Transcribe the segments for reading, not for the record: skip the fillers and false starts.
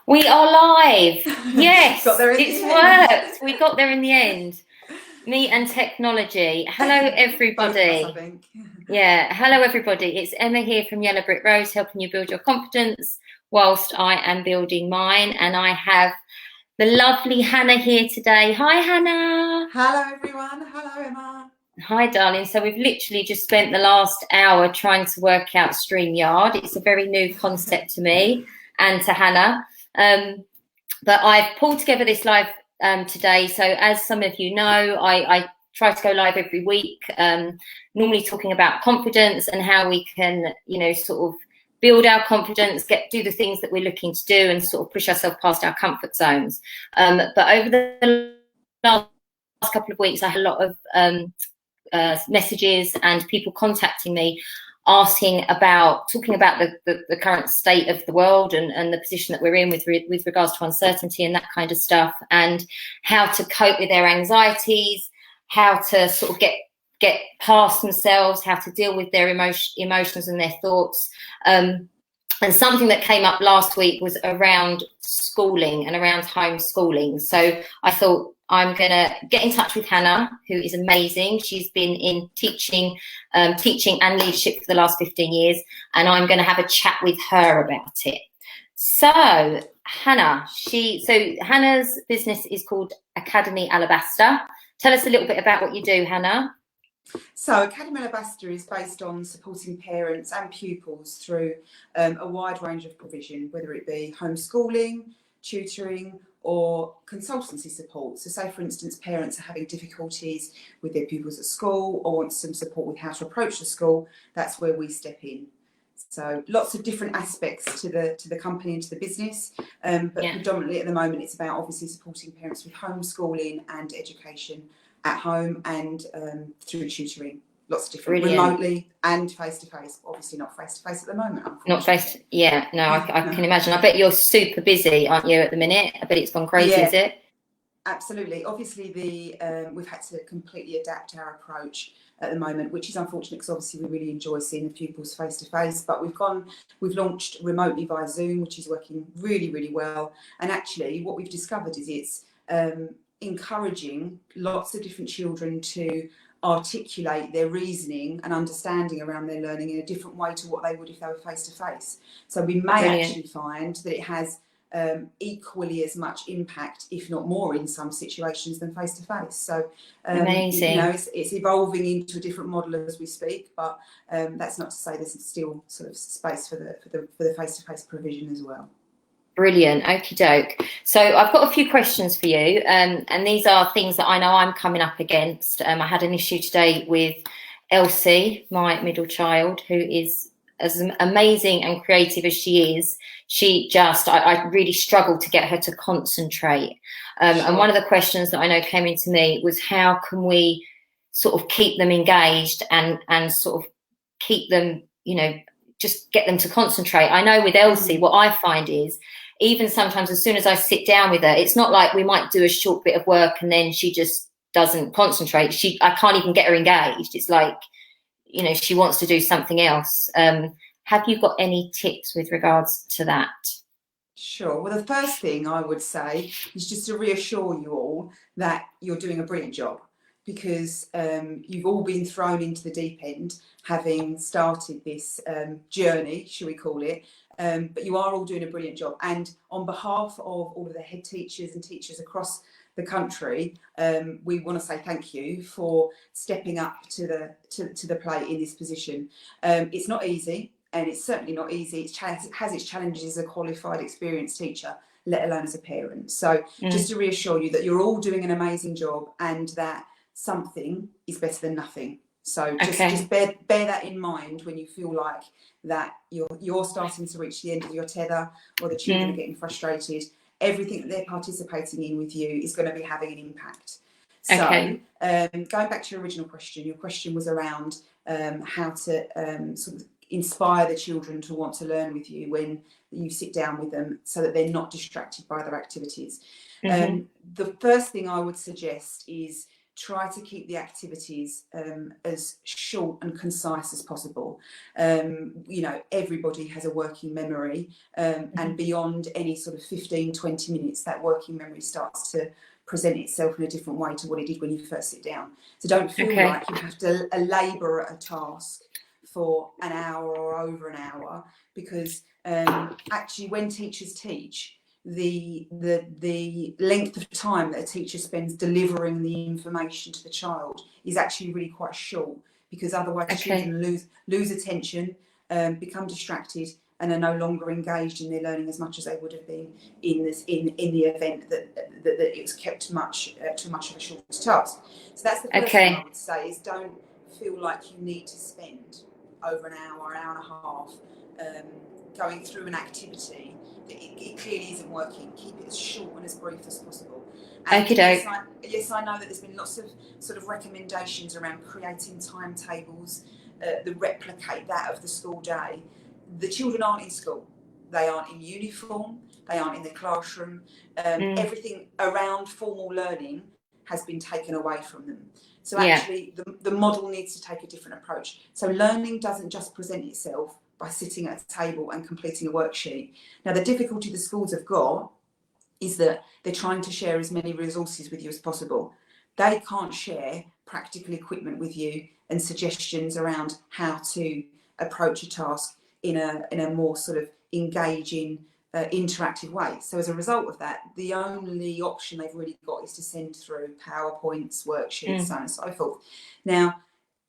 We are live. Yes, Got there in it's the end. worked. We got there in the end. Me and technology. Hello, Both of us, I everybody. think. Yeah, hello, everybody. It's Emma here from Yellow Brick Road, helping you build your confidence whilst I am building mine. And I have the lovely Hannah here today. Hi, Hannah. Hello, everyone. Hello, Emma. Hi, darling. So we've literally just spent the last hour trying to work out StreamYard. It's a very new concept to me and to Hannah. But I've pulled together this live today. So as some of you know, I try to go live every week, normally talking about confidence and how we can, sort of build our confidence, do the things that we're looking to do and sort of push ourselves past our comfort zones. But over the last couple of weeks, I had a lot of messages and people contacting me talking about the current state of the world and the position that we're in with regards to uncertainty and that kind of stuff, and how to cope with their anxieties, how to sort of get past themselves, how to deal with their emotions and their thoughts. And something that came up last week was around schooling and around homeschooling. So I thought I'm going to get in touch with Hannah, who is amazing. She's been in teaching and leadership for the last 15 years, and I'm going to have a chat with her about it. So Hannah's business is called Academy Alabaster. Tell us a little bit about what you do, Hannah. So Academy Alabaster is based on supporting parents and pupils through a wide range of provision, whether it be homeschooling, tutoring, or consultancy support. So say, for instance, parents are having difficulties with their pupils at school or want some support with how to approach the school, that's where we step in. So lots of different aspects to the company and to the business, but predominantly at the moment it's about obviously supporting parents with homeschooling and education at home and through tutoring. Lots of different, remotely and face-to-face. Obviously not face-to-face at the moment, unfortunately. Not face, yeah, no, I can imagine. I bet you're super busy, aren't you, at the minute? I bet it's gone crazy, is it? Absolutely. Obviously, we've had to completely adapt our approach at the moment, which is unfortunate because obviously we really enjoy seeing the pupils face to face. But we've launched remotely via Zoom, which is working really, really well. And actually, what we've discovered is it's encouraging lots of different children to articulate their reasoning and understanding around their learning in a different way to what they would if they were face to face. So we may actually find that it has equally as much impact, if not more, in some situations than face to face. So amazing. It's evolving into a different model as we speak, but that's not to say there's still sort of space for the face to face provision as well. Brilliant. Okie doke. So I've got a few questions for you, and these are things that I know I'm coming up against. I had an issue today with Elsie, my middle child, who is as amazing and creative as she is. I really struggled to get her to concentrate. Sure. And one of the questions that I know came into me was, how can we sort of keep them engaged and sort of keep them, just get them to concentrate. I know with Elsie, what I find is, even sometimes as soon as I sit down with her, it's not like we might do a short bit of work and then she just doesn't concentrate. I can't even get her engaged. It's like, she wants to do something else. Have you got any tips with regards to that? Sure. Well, the first thing I would say is just to reassure you all that you're doing a brilliant job, because you've all been thrown into the deep end, having started this journey, shall we call it, but you are all doing a brilliant job. And on behalf of all of the head teachers and teachers across the country, we want to say thank you for stepping up to the plate in this position. It's not easy, and it's certainly not easy. It has its challenges as a qualified, experienced teacher, let alone as a parent. So just to reassure you that you're all doing an amazing job and that something is better than nothing. So just bear that in mind when you feel like that you're starting to reach the end of your tether, or the children are getting frustrated. Everything that they're participating in with you is going to be having an impact. So going back to your original question, your question was around how to sort of inspire the children to want to learn with you when you sit down with them, so that they're not distracted by other activities. The first thing I would suggest is try to keep the activities as short and concise as possible. You know, everybody has a working memory, and beyond any sort of 15-20 minutes, that working memory starts to present itself in a different way to what it did when you first sit down. So don't feel like you have to labour at a task for an hour or over an hour, because actually when teachers teach, the length of time that a teacher spends delivering the information to the child is actually really quite short, because otherwise children lose attention, become distracted, and are no longer engaged in their learning as much as they would have been in the event that it was kept too much of a short task. So that's the first thing I would say, is don't feel like you need to spend over an hour and a half going through an activity that it clearly isn't working. Keep it as short and as brief as possible. And yes, I know that there's been lots of sort of recommendations around creating timetables that replicate that of the school day. The children aren't in school. They aren't in uniform. They aren't in the classroom. Everything around formal learning has been taken away from them. So actually, the model needs to take a different approach. So learning doesn't just present itself by sitting at a table and completing a worksheet. Now, the difficulty the schools have got is that they're trying to share as many resources with you as possible. They can't share practical equipment with you and suggestions around how to approach a task in a more sort of engaging, interactive way. So as a result of that, the only option they've really got is to send through PowerPoints, worksheets, so on and so forth. Now,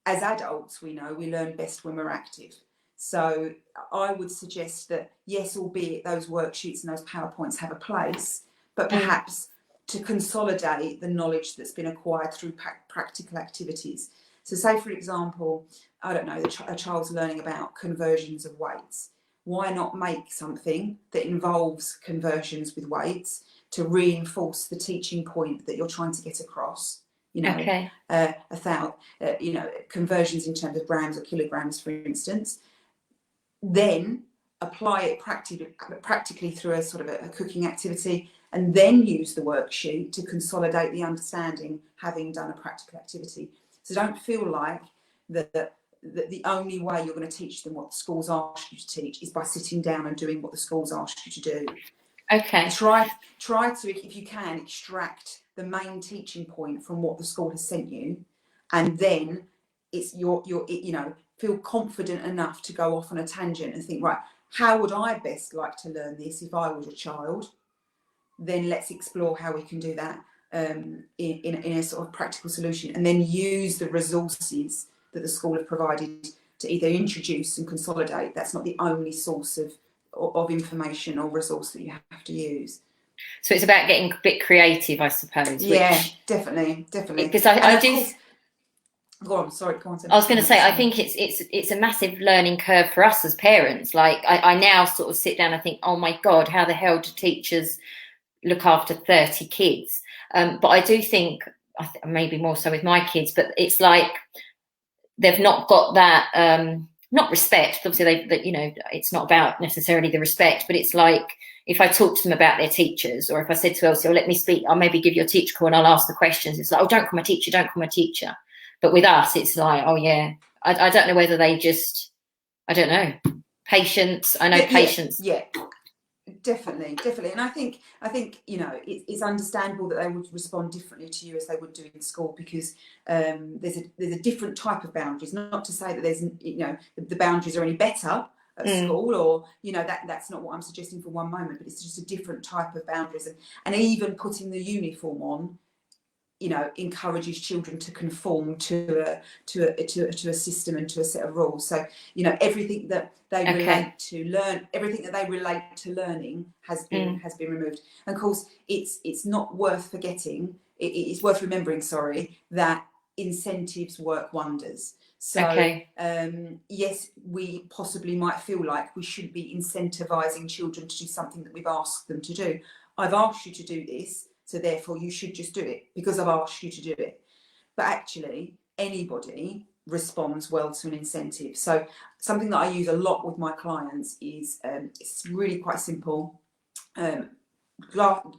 as adults, we know we learn best when we're active. So I would suggest that, yes, albeit those worksheets and those PowerPoints have a place, but perhaps to consolidate the knowledge that's been acquired through practical activities. So say, for example, I don't know, a child's learning about conversions of weights. Why not make something that involves conversions with weights to reinforce the teaching point that you're trying to get across? You know, you know, conversions in terms of grams or kilograms, for instance. Then apply it practically through a sort of a cooking activity, and then use the worksheet to consolidate the understanding, having done a practical activity. So don't feel like that the only way you're going to teach them what the school's asked you to teach is by sitting down and doing what the school's asked you to do. Try to, if you can, extract the main teaching point from what the school has sent you, and then it's you know, feel confident enough to go off on a tangent and think, right, how would I best like to learn this if I was a child? Then let's explore how we can do that in a sort of practical solution, and then use the resources that the school have provided to either introduce and consolidate. That's not the only source of information or resource that you have to use. So it's about getting a bit creative, I suppose. Yeah, definitely. Because I do. Go on, sorry, go on. I was going to say, I think it's a massive learning curve for us as parents. Like I now sort of sit down and think, oh my God, how the hell do teachers look after 30 kids? But I do think, maybe more so with my kids, but it's like they've not got that, not respect. Obviously, you know, it's not about necessarily the respect, but it's like, if I talk to them about their teachers, or if I said to Elsie, oh, let me speak, I'll maybe give you a teacher call and I'll ask the questions. It's like, oh, don't call my teacher, don't call my teacher. But with us, it's like, oh yeah, I don't know whether they just, I don't know, patience. I know patience. Yeah, definitely. And I think you know, it's understandable that they would respond differently to you as they would do in school, because there's a different type of boundaries. Not to say that there's, you know, the boundaries are any better at school, or, you know, that's not what I'm suggesting for one moment, but it's just a different type of boundaries, and even putting the uniform on, you know, encourages children to conform to a system and to a set of rules. So, you know, everything that they relate to learning has been removed. And of course, it's not worth forgetting. It's worth remembering, sorry, that incentives work wonders. So yes, we possibly might feel like we should be incentivizing children to do something that we've asked them to do. I've asked you to do this, so therefore you should just do it because I've asked you to do it. But actually, anybody responds well to an incentive. So something that I use a lot with my clients is, it's really quite simple.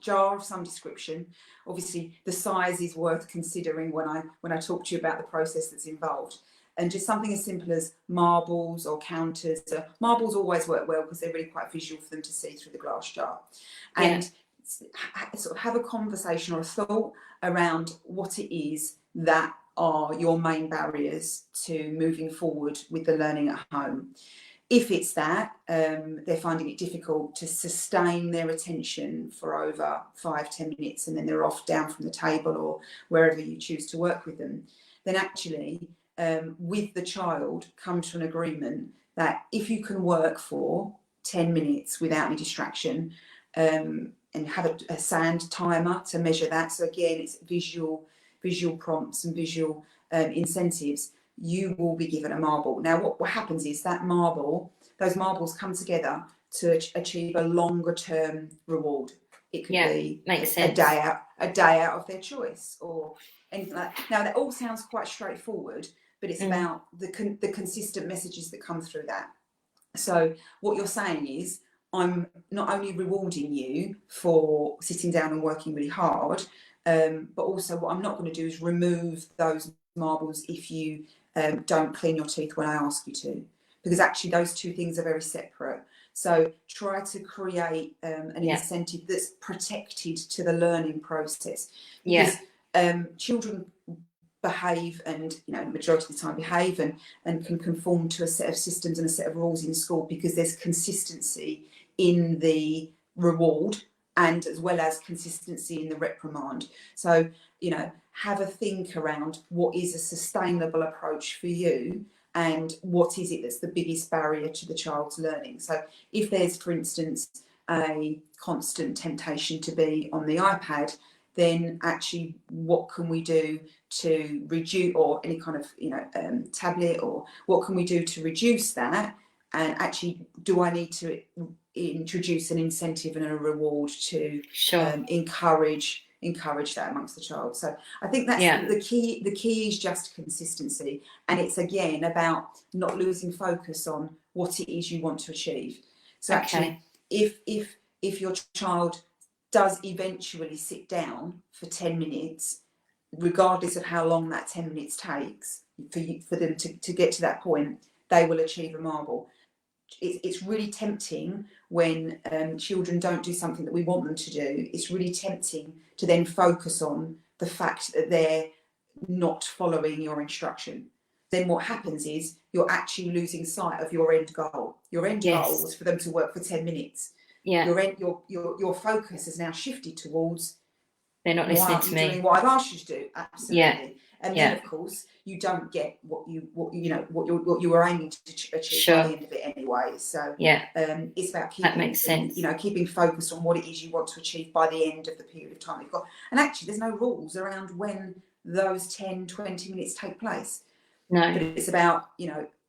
jar of some description. Obviously, the size is worth considering when I talk to you about the process that's involved. And just something as simple as marbles or counters. Marbles always work well because they're really quite visual for them to see through the glass jar. And sort of have a conversation or a thought around what it is that are your main barriers to moving forward with the learning at home. If it's that they're finding it difficult to sustain their attention for over 5-10 minutes and then they're off down from the table or wherever you choose to work with them, then actually with the child come to an agreement that if you can work for 10 minutes without any distraction and have a sand timer to measure that. So again, it's visual prompts and visual incentives. You will be given a marble. Now, what happens is that those marbles come together to achieve a longer term reward. It could be a day out of their choice or anything like that. Now, that all sounds quite straightforward, but it's about the consistent messages that come through that. So what you're saying is, I'm not only rewarding you for sitting down and working really hard, but also what I'm not going to do is remove those marbles if you don't clean your teeth when I ask you to, because actually those two things are very separate. So try to create an incentive that's protected to the learning process, because children behave and majority of the time behave and can conform to a set of systems and a set of rules in school because there's consistency in the reward and as well as consistency in the reprimand. So have a think around what is a sustainable approach for you and what is it that's the biggest barrier to the child's learning. So if there's, for instance, a constant temptation to be on the iPad, then actually what can we do to reduce, or any kind of tablet, or what can we do to reduce that? And actually, do I need to introduce an incentive and a reward to encourage that amongst the child? So I think that's the key. The key is just consistency, and it's again about not losing focus on what it is you want to achieve. So actually, if your child does eventually sit down for 10 minutes, regardless of how long that 10 minutes takes for them to get to that point, they will achieve a marble. It's really tempting when children don't do something that we want them to do. It's really tempting to then focus on the fact that they're not following your instruction. Then what happens is you're actually losing sight of your end goal. Your end goal was for them to work for 10 minutes. Your focus has now shifted towards, they're not listening to me. Doing what I've asked you to do. Absolutely. And then of course you don't get what you were aiming to achieve by the end of it anyway. So it's about keeping, that makes sense. Keeping focused on what it is you want to achieve by the end of the period of time you've got. And actually there's no rules around when those 10-20 minutes take place. No. But it's about,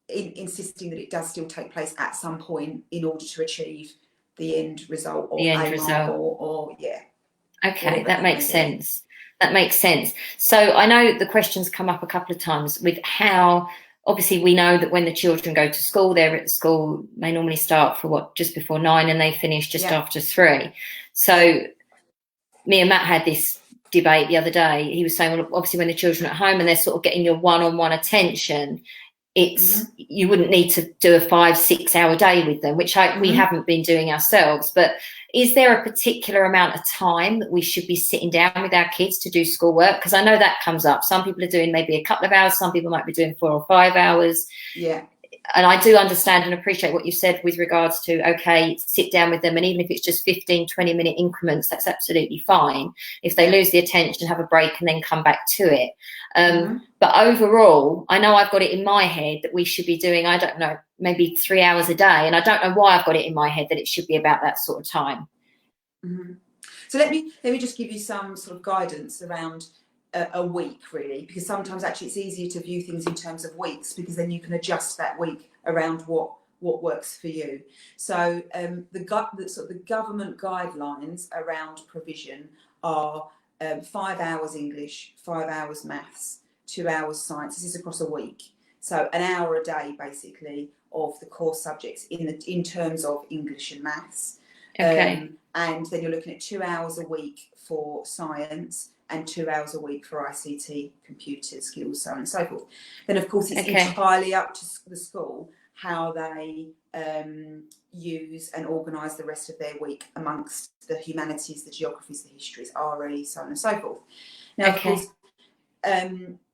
insisting that it does still take place at some point in order to achieve the end result or marble or Okay, that makes sense. That makes sense. So I know the questions come up a couple of times with how, obviously we know that when the children go to school, they're at school, they normally start for just before 9 and they finish just after 3. So me and Matt had this debate the other day. He was saying, well, obviously when the children are at home and they're sort of getting your one-on-one attention, it's you wouldn't need to do a 5-6 hour day with them, which we haven't been doing ourselves. But is there a particular amount of time that we should be sitting down with our kids to do schoolwork? Because I know that comes up. Some people are doing maybe a couple of hours. Some people might be doing 4 or 5 hours. Yeah. And I do understand and appreciate what you said with regards to, sit down with them. And even if it's just 15-20 minute increments, that's absolutely fine. If they lose the attention, have a break and then come back to it. But overall, I know I've got it in my head that we should be doing, I don't know, maybe 3 hours a day. And I don't know why I've got it in my head that it should be about that sort of time. So let me just give you some sort of guidance around a week, really, because sometimes actually it's easier to view things in terms of weeks, because then you can adjust that week around what works for you. So the government guidelines around provision are 5 hours English, 5 hours maths, 2 hours science. This is across a week. So an hour a day, basically, of the core subjects in terms of English and maths. Okay. And then you're looking at 2 hours a week for science and 2 hours a week for ICT, computer skills, so on and so forth. Then, of course, it's entirely up to the school how they use and organise the rest of their week amongst the humanities, the geographies, the histories, RE, so on and so forth. Now, of course,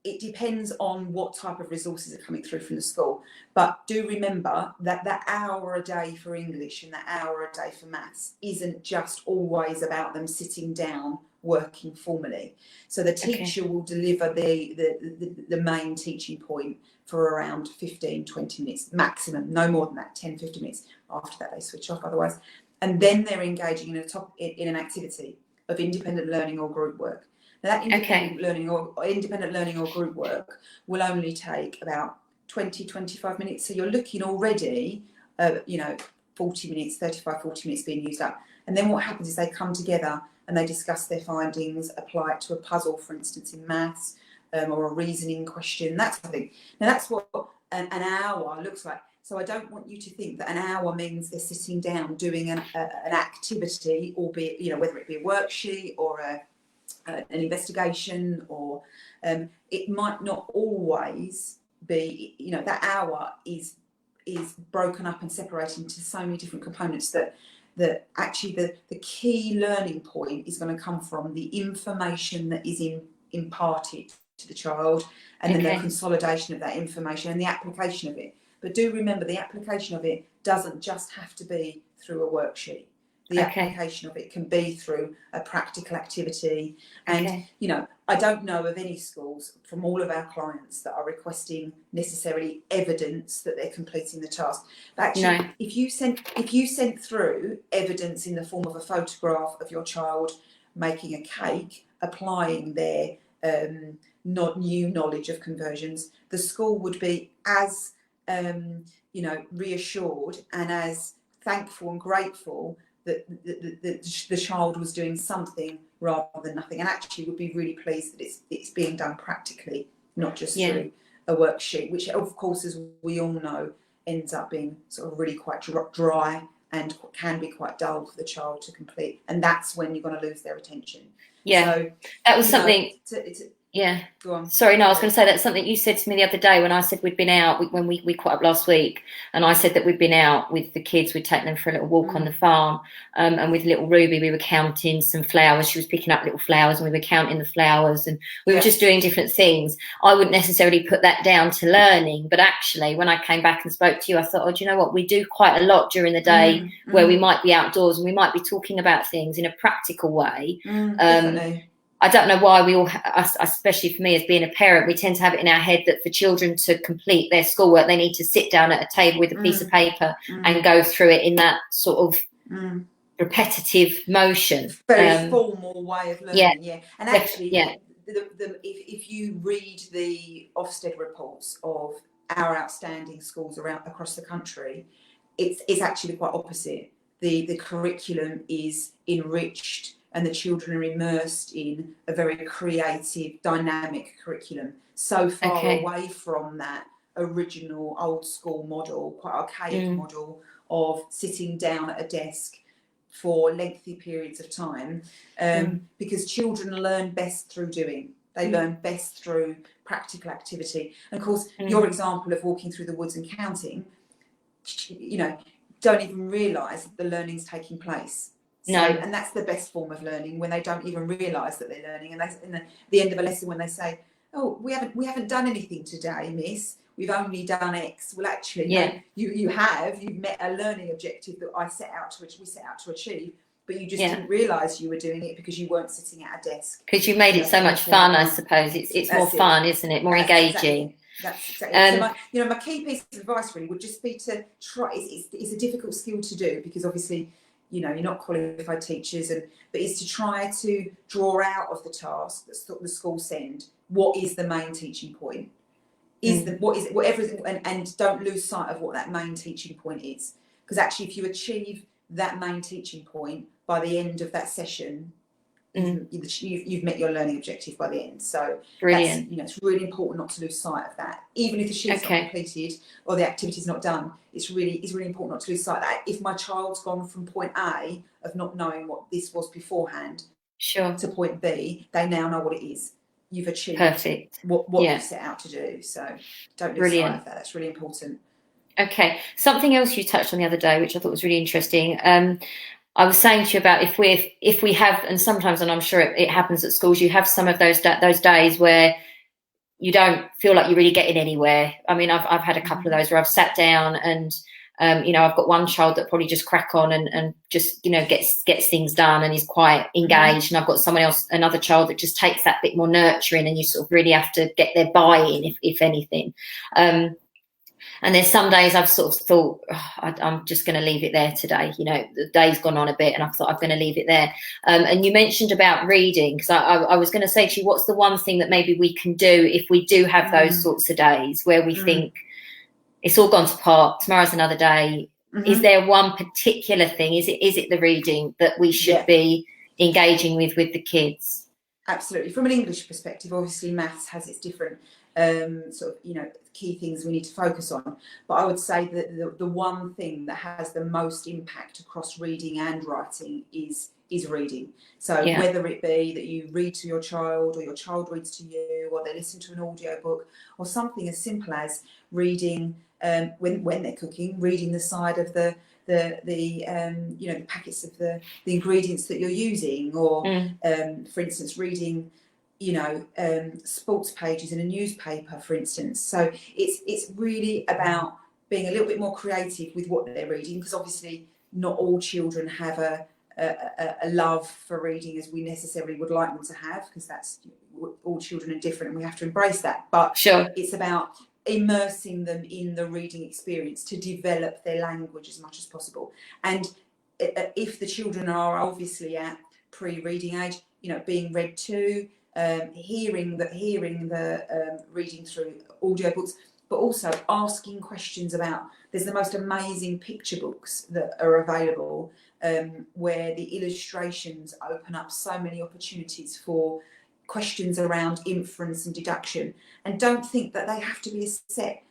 it depends on what type of resources are coming through from the school. But do remember that that hour a day for English and that hour a day for maths isn't just always about them sitting down working formally. So the teacher will deliver the main teaching point for around 15, 20 minutes maximum, no more than that, 10, 15 minutes. After that, they switch off otherwise. And then they're engaging in an activity of independent learning or group work. Now, that independent learning or group work will only take about 20, 25 minutes. So you're looking already, 40 minutes, 35, 40 minutes being used up. And then what happens is they come together and they discuss their findings, apply it to a puzzle, for instance, in maths, or a reasoning question, that sort of thing. Now, that's what an hour looks like. So I don't want you to think that an hour means they're sitting down doing an activity, albeit, whether it be a worksheet or an investigation, or it might not always be, that hour is broken up and separated into so many different components that actually the key learning point is going to come from the information that is imparted to the child, and then the consolidation of that information and the application of it. But do remember, the application of it doesn't just have to be through a worksheet. The application of it can be through a practical activity. And, I don't know of any schools from all of our clients that are requesting necessarily evidence that they're completing the task. But actually, if you sent through evidence in the form of a photograph of your child making a cake, applying their new knowledge of conversions, the school would be as, reassured and as thankful and grateful that the child was doing something rather than nothing, and actually would be really pleased that it's being done practically, not just through a worksheet, which of course, as we all know, ends up being sort of really quite dry and can be quite dull for the child to complete, and that's when you're going to lose their attention. So that was something. Go on. Sorry, no, I was going to say that's something you said to me the other day when I said we'd been out, when we caught up last week, and I said that we'd been out with the kids, we'd taken them for a little walk on the farm, and with little Ruby we were counting some flowers. She was picking up little flowers and we were counting the flowers, and we were just doing different things. I wouldn't necessarily put that down to learning, but actually when I came back and spoke to you, I thought, oh, do you know what, we do quite a lot during the day where we might be outdoors and we might be talking about things in a practical way. Definitely. I don't know why we all, especially for me as being a parent, we tend to have it in our head that for children to complete their schoolwork, they need to sit down at a table with a piece of paper and go through it in that sort of repetitive motion. Very formal way of learning, And actually, if you read the Ofsted reports of our outstanding schools across the country, it's actually quite opposite. The curriculum is enriched, and the children are immersed in a very creative, dynamic curriculum, so far away from that original old school model, quite archaic model of sitting down at a desk for lengthy periods of time, because children learn best through doing. They learn best through practical activity. And of course, your example of walking through the woods and counting, don't even realise that the learning's taking place. And that's the best form of learning, when they don't even realise that they're learning, and that's in the end of a lesson when they say, "Oh, we haven't done anything today, Miss. We've only done X." Well, actually, no, you've met a learning objective that we set out to achieve, but you just didn't realise you were doing it because you weren't sitting at a desk. Because you made it so much fun, I suppose. It's more fun, isn't it? More engaging. That's exactly. So my key piece of advice really would just be to try. It's a difficult skill to do, because obviously, you're not qualified teachers, but is to try to draw out of the task that the school send what is the main teaching point. And don't lose sight of what that main teaching point is, because actually, if you achieve that main teaching point by the end of that session, you've met your learning objective by the end. So that's, Brilliant. it's really important not to lose sight of that. Even if the sheet's not completed or the activity's not done, it's really important not to lose sight of that. If my child's gone from point A of not knowing what this was beforehand to point B, they now know what it is. You've achieved what you set out to do. So don't lose sight of that. That's really important. Okay. Something else you touched on the other day, which I thought was really interesting. I was saying to you about if we have, and sometimes, and I'm sure it happens at schools, you have some of those days where you don't feel like you're really getting anywhere. I mean, I've had a couple of those where I've sat down and I've got one child that probably just crack on and just gets things done and is quite engaged, and I've got another child that just takes that bit more nurturing, and you sort of really have to get their buy-in if anything. And there's some days I've sort of thought, I'm just going to leave it there today. The day's gone on a bit and I thought I'm going to leave it there. And you mentioned about reading, because I was going to say to you, what's the one thing that maybe we can do if we do have those sorts of days where we think it's all gone to pot, tomorrow's another day. Is there one particular thing? Is it the reading that we should be engaging with the kids? Absolutely. From an English perspective, obviously maths has its different key things we need to focus on, but I would say that the one thing that has the most impact across reading and writing is reading. So whether it be that you read to your child, or your child reads to you, or they listen to an audio book, or something as simple as reading when they're cooking, reading the side of the packets of the ingredients that you're using, or for instance reading sports pages in a newspaper, for instance. So it's really about being a little bit more creative with what they're reading, because obviously not all children have a love for reading as we necessarily would like them to have, because that's, all children are different and we have to embrace that. But it's about immersing them in the reading experience to develop their language as much as possible. And if the children are obviously at pre-reading age, being read to, hearing the reading through audiobooks, but also asking questions about, there's the most amazing picture books that are available, where the illustrations open up so many opportunities for questions around inference and deduction. And don't think that they have to be a set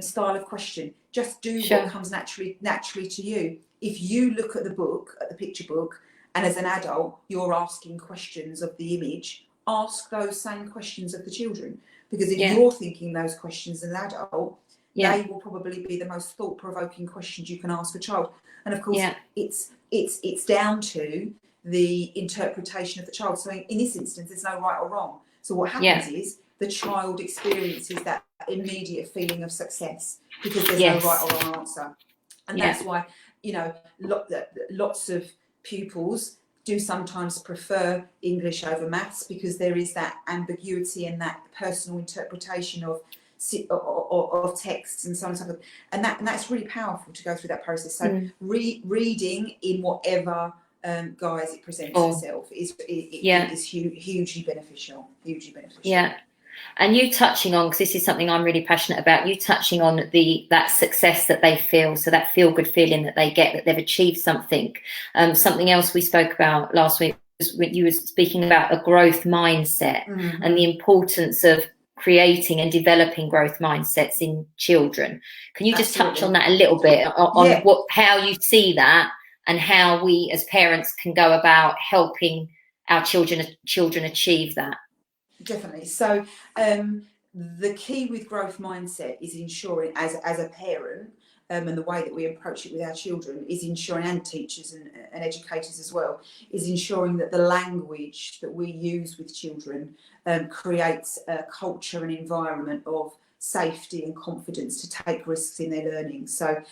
style of question. Just do what comes naturally to you. If you look at the book, at the picture book, and as an adult you're asking questions of the image, ask those same questions of the children, because if you're thinking those questions as an adult, they will probably be the most thought-provoking questions you can ask a child. And of course it's down to the interpretation of the child. So in this instance there's no right or wrong. So what happens is the child experiences that immediate feeling of success, because there's no right or wrong answer. And that's why lots of pupils do sometimes prefer English over maths, because there is that ambiguity and that personal interpretation of texts and so on and so forth. And that's really powerful to go through that process. So reading in whatever guise it presents itself is hugely beneficial. Yeah. And you touching on, because this is something I'm really passionate about, you touching on that success that they feel, so that feel-good feeling that they get, that they've achieved something. Something else we spoke about last week was when you were speaking about a growth mindset and the importance of creating and developing growth mindsets in children. Can you just touch on that a little bit, on how you see that and how we as parents can go about helping our children achieve that? Definitely. So the key with growth mindset is ensuring, as a parent, and the way that we approach it with our children is ensuring, and teachers and educators as well, is ensuring that the language that we use with children creates a culture and environment of safety and confidence to take risks in their learning. So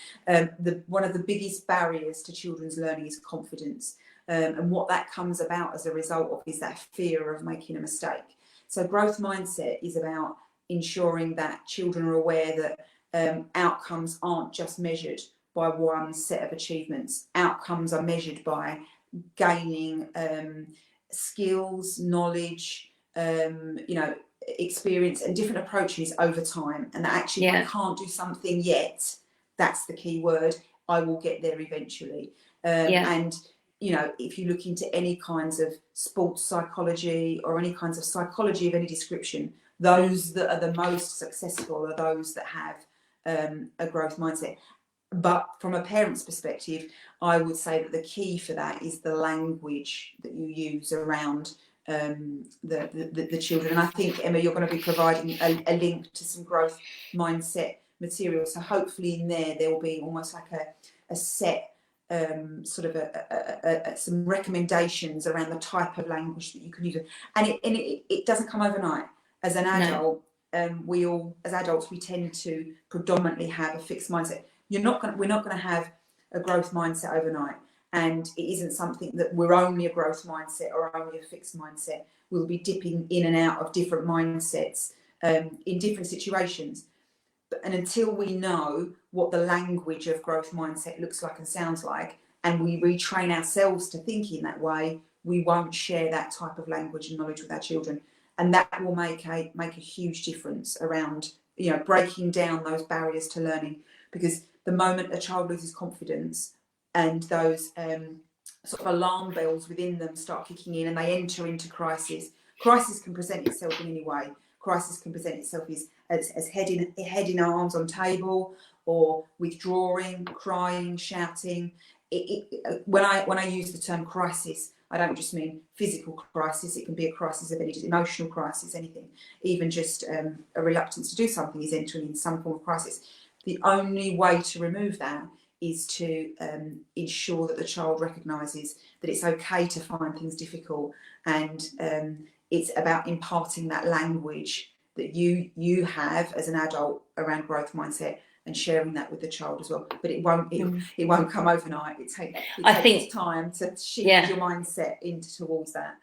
one of the biggest barriers to children's learning is confidence. And what that comes about as a result of is that fear of making a mistake. So growth mindset is about ensuring that children are aware that outcomes aren't just measured by one set of achievements. Outcomes are measured by gaining skills, knowledge, experience and different approaches over time. And that actually, if I can't do something yet, that's the key word, I will get there eventually. And you know, if you look into any kinds of sports psychology or any kinds of psychology of any description, those that are the most successful are those that have a growth mindset. But from a parent's perspective, I would say that the key for that is the language that you use around the children. And I think, Emma, you're going to be providing a link to some growth mindset material. So hopefully in there will be almost like a set sort of some recommendations around the type of language that you can use. And it doesn't come overnight. As an adult, we all, as adults, we tend to predominantly have a fixed mindset. We're not going to have a growth mindset overnight. And it isn't something that we're only a growth mindset or only a fixed mindset. We'll be dipping in and out of different mindsets in different situations. And until we know what the language of growth mindset looks like and sounds like, and we retrain ourselves to think in that way, we won't share that type of language and knowledge with our children. And that will make a huge difference around, you know, breaking down those barriers to learning. Because the moment a child loses confidence and those sort of alarm bells within them start kicking in and they enter into crisis can present itself in any way. Crisis can present itself as head in arms on table, or withdrawing, crying, shouting. When I use the term crisis, I don't just mean physical crisis. It can be a crisis of any emotional crisis, anything. Even just a reluctance to do something is entering in some form of crisis. The only way to remove that is to ensure that the child recognises that it's okay to find things difficult, and it's about imparting that language that you have as an adult around growth mindset and sharing that with the child as well. But it won't come overnight. It takes time to shift your mindset towards that.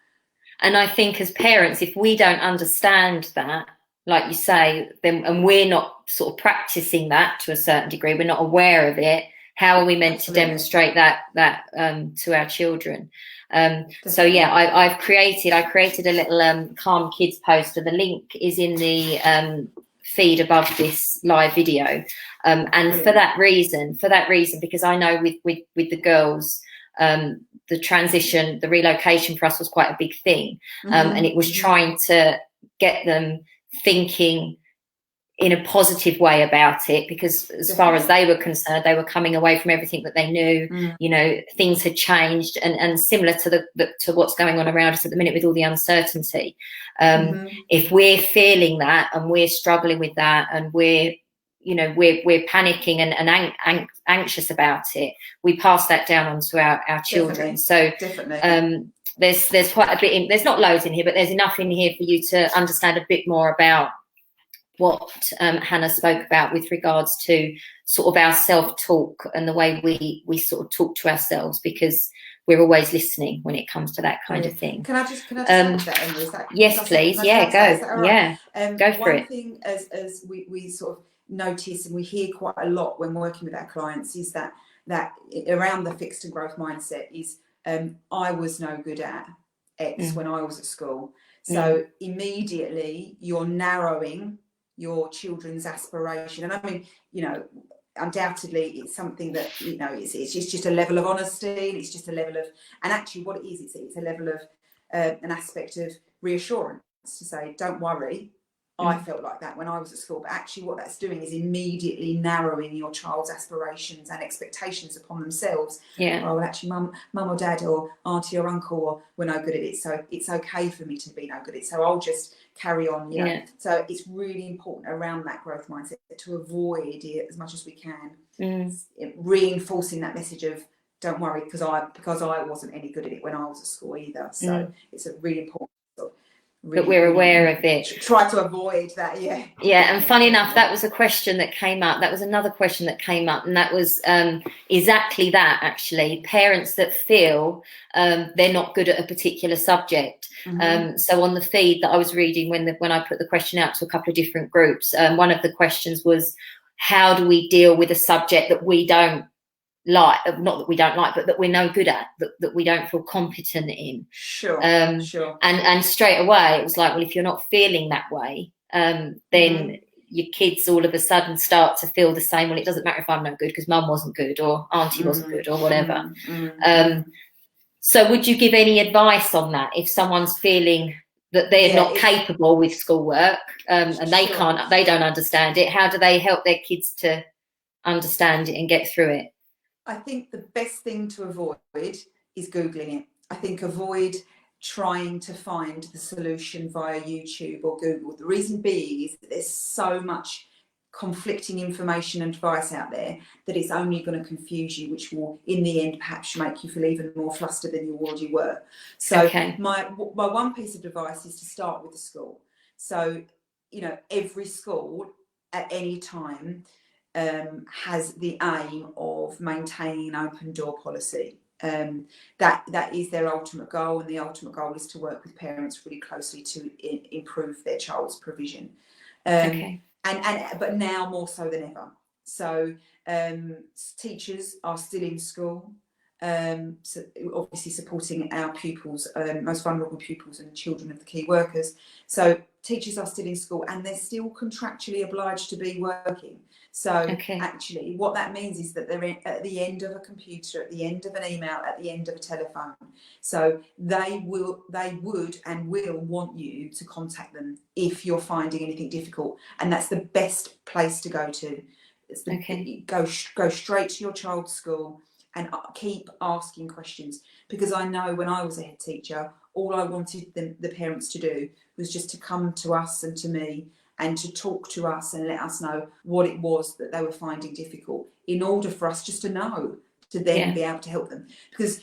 And I think as parents, if we don't understand that, like you say, then, and we're not sort of practicing that to a certain degree, we're not aware of it, how are we meant to demonstrate that to our children? So yeah, I created a little Calm Kids poster. The link is in the feed above this live video, and for that reason, because I know with the girls, the transition, the relocation for us was quite a big thing, and it was trying to get them thinking in a positive way about it, because as far as they were concerned, they were coming away from everything that they knew. You know, things had changed, and similar to to what's going on around us at the minute with all the uncertainty. If we're feeling that and we're struggling with that, and we're panicking and anxious about it, we pass that down onto our children. There's quite a bit there's not loads in here, but there's enough in here for you to understand a bit more about what Hannah spoke about with regards to sort of our self-talk and the way we sort of talk to ourselves, because we're always listening when it comes to that kind of thing. Can I just add to that, Emma? Yes, please. Yeah, go. Yeah, go for it. One thing as we sort of notice and we hear quite a lot when working with our clients is that around the fixed and growth mindset is I was no good at X when I was at school. So immediately you're narrowing your children's aspiration. And I mean, you know, undoubtedly it's something that, you know, it's just a level of honesty, and it's just a level of, and actually what it is, it's a level of an aspect of reassurance to say, don't worry, I felt like that when I was at school. But actually what that's doing is immediately narrowing your child's aspirations and expectations upon themselves. Oh, well, actually mum or dad or auntie or uncle were no good at it, so it's okay for me to be no good at it, so I'll just carry on, you know. So it's really important around that growth mindset to avoid it as much as we can, reinforcing that message of don't worry, because I wasn't any good at it when I was at school either. So it's a really important that we're aware of it. Try to avoid that, Yeah, and funny enough, that was a question that came up. That was another question that came up, and that was exactly that, actually. Parents that feel they're not good at a particular subject. So on the feed that I was reading when I put the question out to a couple of different groups, one of the questions was, how do we deal with a subject that we don't like, not that we don't like, but that we're no good at, that we don't feel competent in. Sure. And straight away it was like, well, if you're not feeling that way, then your kids all of a sudden start to feel the same. Well, it doesn't matter if I'm no good because mum wasn't good or auntie wasn't good or whatever. So would you give any advice on that if someone's feeling that they're not capable with schoolwork, and they don't understand it? How do they help their kids to understand it and get through it? I think the best thing to avoid is Googling it. I think avoid trying to find the solution via YouTube or Google. The reason being is that there's so much conflicting information and advice out there that it's only going to confuse you, which will in the end perhaps make you feel even more flustered than you already were. So my one piece of advice is to start with the school. So, you know, every school at any time has the aim of maintaining an open door policy. That is their ultimate goal, and the ultimate goal is to work with parents really closely to improve their child's provision. But now more so than ever. So teachers are still in school, so obviously supporting our pupils, most vulnerable pupils and children of the key workers. So teachers are still in school and they're still contractually obliged to be working. So actually what that means is that they're at the end of a computer, at the end of an email, at the end of a telephone. So they would and will want you to contact them if you're finding anything difficult, and that's the best place to go to. Go straight to your child's school and keep asking questions, because I know when I was a head teacher, all I wanted the parents to do was just to come to us and to me and to talk to us and let us know what it was that they were finding difficult, in order for us just to know, to then be able to help them. Because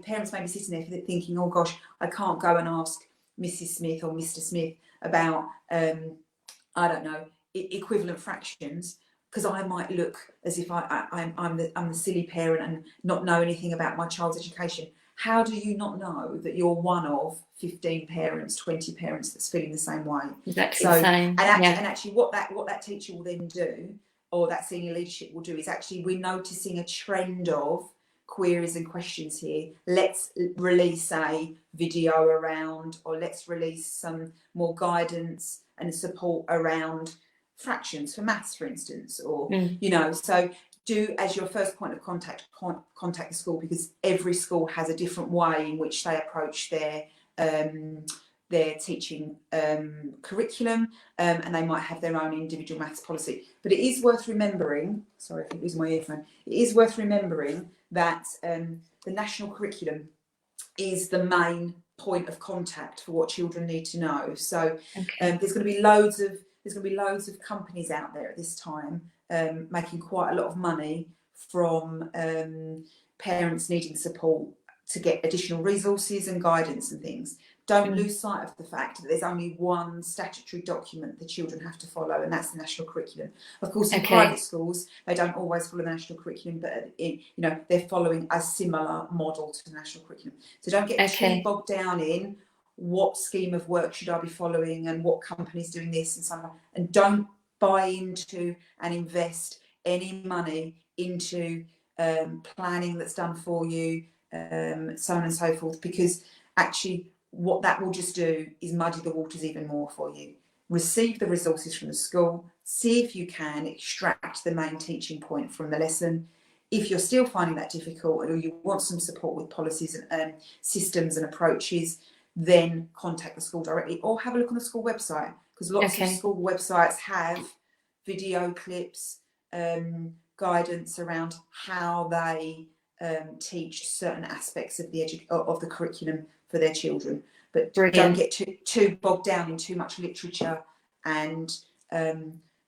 parents may be sitting there thinking, oh gosh, I can't go and ask Mrs. Smith or Mr. Smith about, I don't know, equivalent fractions, because I might look as if I'm the silly parent and not know anything about my child's education. How do you not know that you're one of 15 parents, 20 parents that's feeling the same way? Exactly the same. And actually what that teacher will then do, or that senior leadership will do, is actually, we're noticing a trend of queries and questions here. Let's release a video around, or let's release some more guidance and support around fractions for maths, for instance, or you know. So do, as your first point of contact, contact the school, because every school has a different way in which they approach their teaching curriculum, and they might have their own individual maths policy. But it is worth remembering, sorry if I'm losing my earphone, it is worth remembering that the national curriculum is the main point of contact for what children need to know. So there's going to be loads of companies out there at this time making quite a lot of money from parents needing support to get additional resources and guidance and things. Don't lose sight of the fact that there's only one statutory document the children have to follow, and that's the national curriculum. Of course, in private schools, they don't always follow the national curriculum, but they're following a similar model to the national curriculum. So don't get too bogged down in what scheme of work should I be following and what company's doing this and so on, and don't buy into and invest any money into planning that's done for you, so on and so forth, because actually what that will just do is muddy the waters even more for you. Receive the resources from the school, see if you can extract the main teaching point from the lesson. If you're still finding that difficult, or you want some support with policies and systems and approaches, then contact the school directly, or have a look on the school website, because lots of school websites have video clips, guidance around how they teach certain aspects of the curriculum for their children. But don't get too bogged down in too much literature and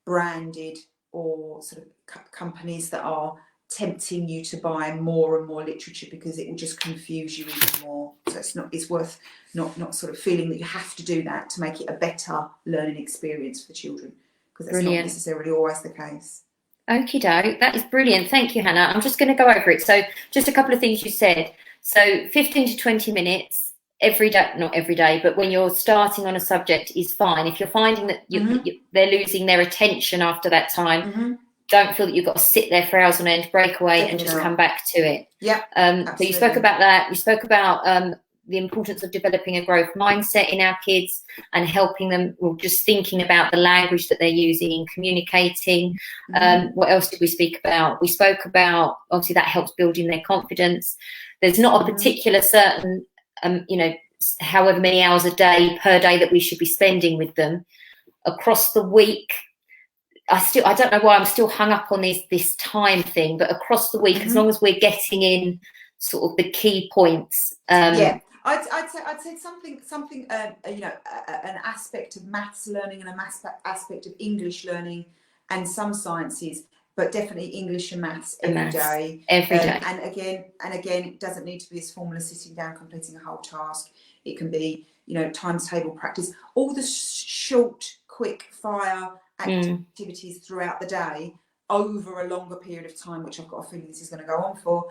branded or sort of companies that are tempting you to buy more and more literature, because it will just confuse you even more. So it's worth not sort of feeling that you have to do that to make it a better learning experience for children, because that's not necessarily always the case. Okie doke, that is brilliant. Thank you, Hannah. I'm just going to go over it. So just a couple of things you said. So 15 to 20 minutes every day, not every day, but when you're starting on a subject is fine. If you're finding that they're losing their attention after that time, don't feel that you've got to sit there for hours on end, break away and just come back to it. Yeah. So you spoke about that. You spoke about the importance of developing a growth mindset in our kids and helping them, or just thinking about the language that they're using in communicating. What else did we speak about? We spoke about, obviously, that helps building their confidence. There's not a particular certain, you know, however many hours a day per day that we should be spending with them. Across the week, I don't know why I'm still hung up on this time thing, but across the week, as long as we're getting in sort of the key points. Yeah, I'd say something you know, an aspect of maths learning and an aspect of English learning and some sciences, but definitely English and maths every day. Every day. And again, it doesn't need to be as formal as sitting down completing a whole task. It can be, you know, times table practice, all the short, quick fire activities throughout the day over a longer period of time, which I've got a feeling this is going to go on for,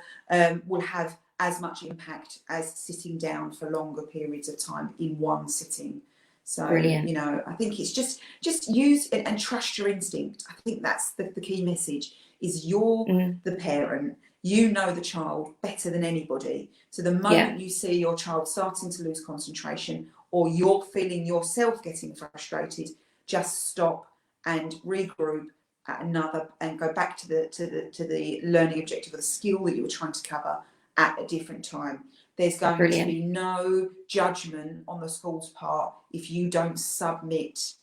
will have as much impact as sitting down for longer periods of time in one sitting. So, brilliant. You know, I think it's just use it and trust your instinct. I think that's the key message. Is you're the parent, you know the child better than anybody. So the moment you see your child starting to lose concentration, or you're feeling yourself getting frustrated, just stop and regroup at another, and go back to the learning objective or the skill that you were trying to cover at a different time. There's going to be no judgment on the school's part if you don't submit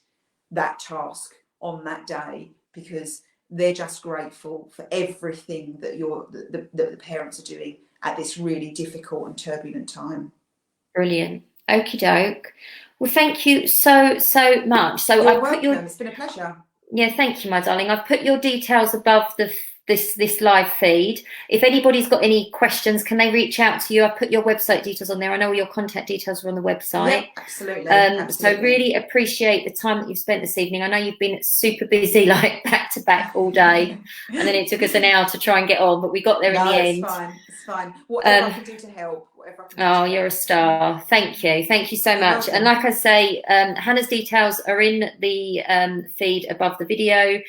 that task on that day, because they're just grateful for everything that the parents are doing at this really difficult and turbulent time. Brilliant. Okie doke. Well, thank you so much. So You're welcome. It's been a pleasure. Yeah, thank you, my darling. I've put your details above this live feed. If anybody's got any questions, can they reach out to you? I've put your website details on there. I know all your contact details are on the website. Yeah, absolutely. So really appreciate the time that you've spent this evening. I know you've been super busy, like back to back all day, and then it took us an hour to try and get on, but we got there in the end. It's fine. Whatever I can do to help. You're a star. Thank you so much. And like I say, Hannah's details are in the feed above the video.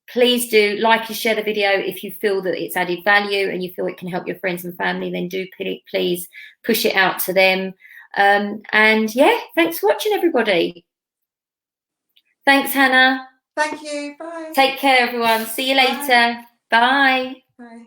Please do like and share the video if you feel that it's added value and you feel it can help your friends and family. Then do please push it out to them. And yeah, thanks for watching, everybody. Thanks, Hannah. Thank you. Bye. Take care, everyone. See you later. Bye. Bye.